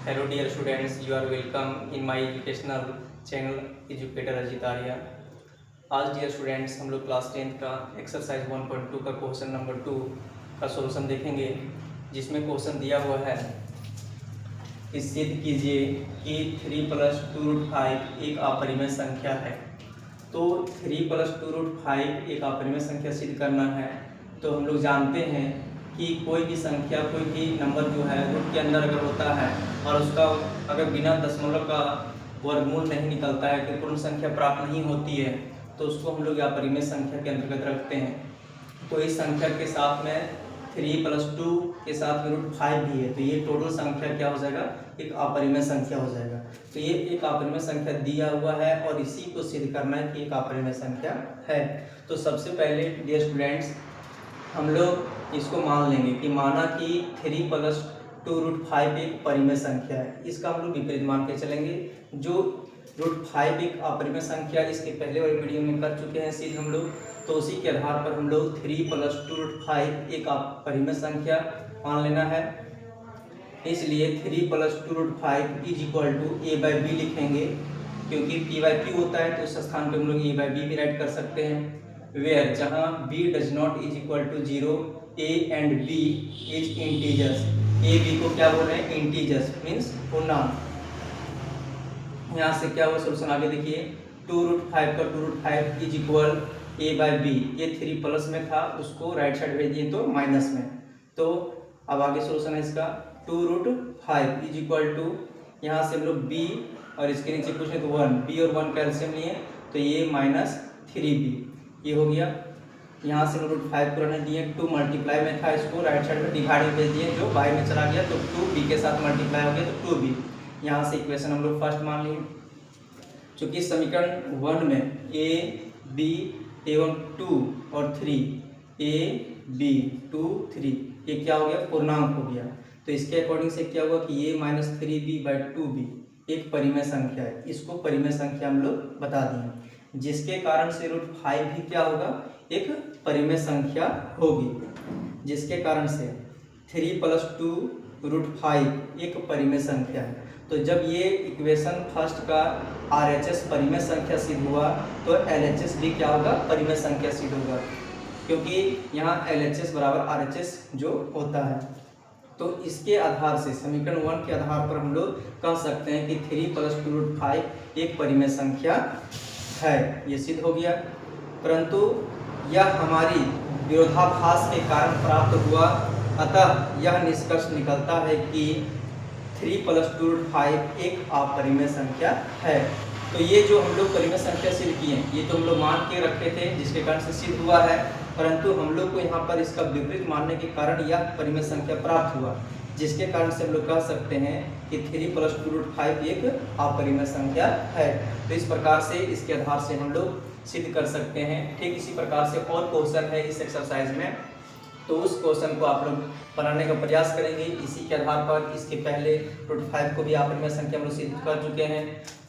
Hello dear students, you are welcome in my educational channel educator Ajit Arya. आज dear students हम लोग class 10th का exercise 1.2 का question number 2 का सॉल्यूशन देखेंगे, जिसमें क्वेश्चन दिया हुआ है कि सिद्ध कीजिए कि 3 + 2√5 एक अपरिमेय संख्या है। तो 3 + 2√5 एक अपरिमेय संख्या सिद्ध करना है। तो हम लोग जानते हैं कि कोई भी संख्या, कोई भी नंबर जो है रूट के अंदर अगर होता है और उसका अगर बिना दशमलव का वर्गमूल नहीं निकलता है कि पूर्ण संख्या प्राप्त नहीं होती है, तो उसको हम लोग अपरिमेय संख्या के अंतर्गत रखते हैं। तो इस संख्या के साथ में 3 + 2 के साथ में √5 भी है, तो ये टोटल संख्या क्या हो जाएगा, एक अपरिमेय संख्या हो जाएगा। तो ये एक अपरिमेय संख्या दिया हुआ है और इसी को सिद्ध करना है कि एक अपरिमेय संख्या है। तो सबसे पहले डियर स्टूडेंट्स हम लोग इसको मान लेंगे कि माना कि 3 + 2√5 एक परिमेय संख्या है। इसका हम लोग विपरीत मान के चलेंगे। जो √5 एक अपरिमेय संख्या इसके पहले वाले वीडियो में कर चुके हैं सिद्ध हम लोग, तो उसी के आधार पर हम लोग 3 + 2√5 एक अपरिमेय संख्या मान लेना है। इसलिए 3 + 2√5 = a/b लिखेंगे, क्योंकि p/q होता है तो उस स्थान पर हम लोग a/b भी राइट कर सकते हैं। वेयर जहाँ b does not = 0, a and b is integers. a b को क्या बोल रहे हैं, इंटीजर्स मीन्स पूर्णांक। यहाँ से क्या हुआ सोल्यूशन, आगे देखिए 2√5 का 2√5 = a/b। ये 3 प्लस में था, उसको राइट साइड भेज दिए तो माइनस में। तो अब आगे सोल्यूशन है इसका 2√5 = यहाँ से हम लोग b और इसके नीचे कुछ नहीं तो 1, b और 1 का एलसीएम लिए तो ये -3b, ये हो गया। यहाँ से √5 को रहने दिए, 2 मल्टीप्लाई में था, इसको राइट साइड में डिवाइड में भेज दिए, जो बाई में चला गया तो 2b के साथ मल्टीप्लाई हो गया तो 2b। यहाँ से इक्वेशन हम लोग फर्स्ट मान लिए। चूँकि समीकरण 1 में a b एवं 2 और 3, a b 2 3 ये क्या हो गया, पूर्णांक हो गया। तो इसके अकॉर्डिंग से क्या हुआ कि ये -3b/2b एक परिमेय संख्या है। इसको परिमेय संख्या हम लोग बता दिए, जिसके कारण से √5 भी क्या होगा, एक परिमेय संख्या होगी। जिसके कारण से 3 + 2√5 एक परिमेय संख्या है। तो जब ये इक्वेशन फर्स्ट का RHS परिमेय संख्या सिद्ध हुआ तो LHS भी क्या होगा, परिमेय संख्या सिद्ध होगा, क्योंकि यहाँ LHS = RHS जो होता है। तो इसके आधार से समीकरण 1 के आधार पर हम लोग कह सकते हैं कि 3 + 2√5 एक परिमेय संख्या है, ये सिद्ध हो गया। परंतु यह हमारी विरोधाभास के कारण प्राप्त हुआ, अतः यह निष्कर्ष निकलता है कि 3 + 2√5 एक अपरिमेय संख्या है। तो ये जो हम लोग परिमेय संख्या सिद्ध किए हैं, ये तो हम लोग मान के रखे थे, जिसके कारण से सिद्ध हुआ है, परंतु हम लोग को यहाँ पर इसका विपरीत मानने के कारण यह परिमेय संख्या प्राप्त हुआ, जिसके कारण से हम लोग कह सकते हैं कि 3 + 2√5 एक अपरिमेय संख्या है। तो इस प्रकार से इसके आधार से हम लोग सिद्ध कर सकते हैं। ठीक इसी प्रकार से और क्वेश्चन है इस एक्सरसाइज में, तो उस क्वेश्चन को आप लोग बनाने का प्रयास करेंगे। इसी के आधार पर इसके पहले √5 को भी अपरिमेय संख्या हम लोग सिद्ध कर चुके हैं।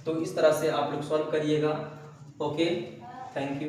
तो इस तरह से आप लोग सॉल्व करिएगा। Okay, thank you.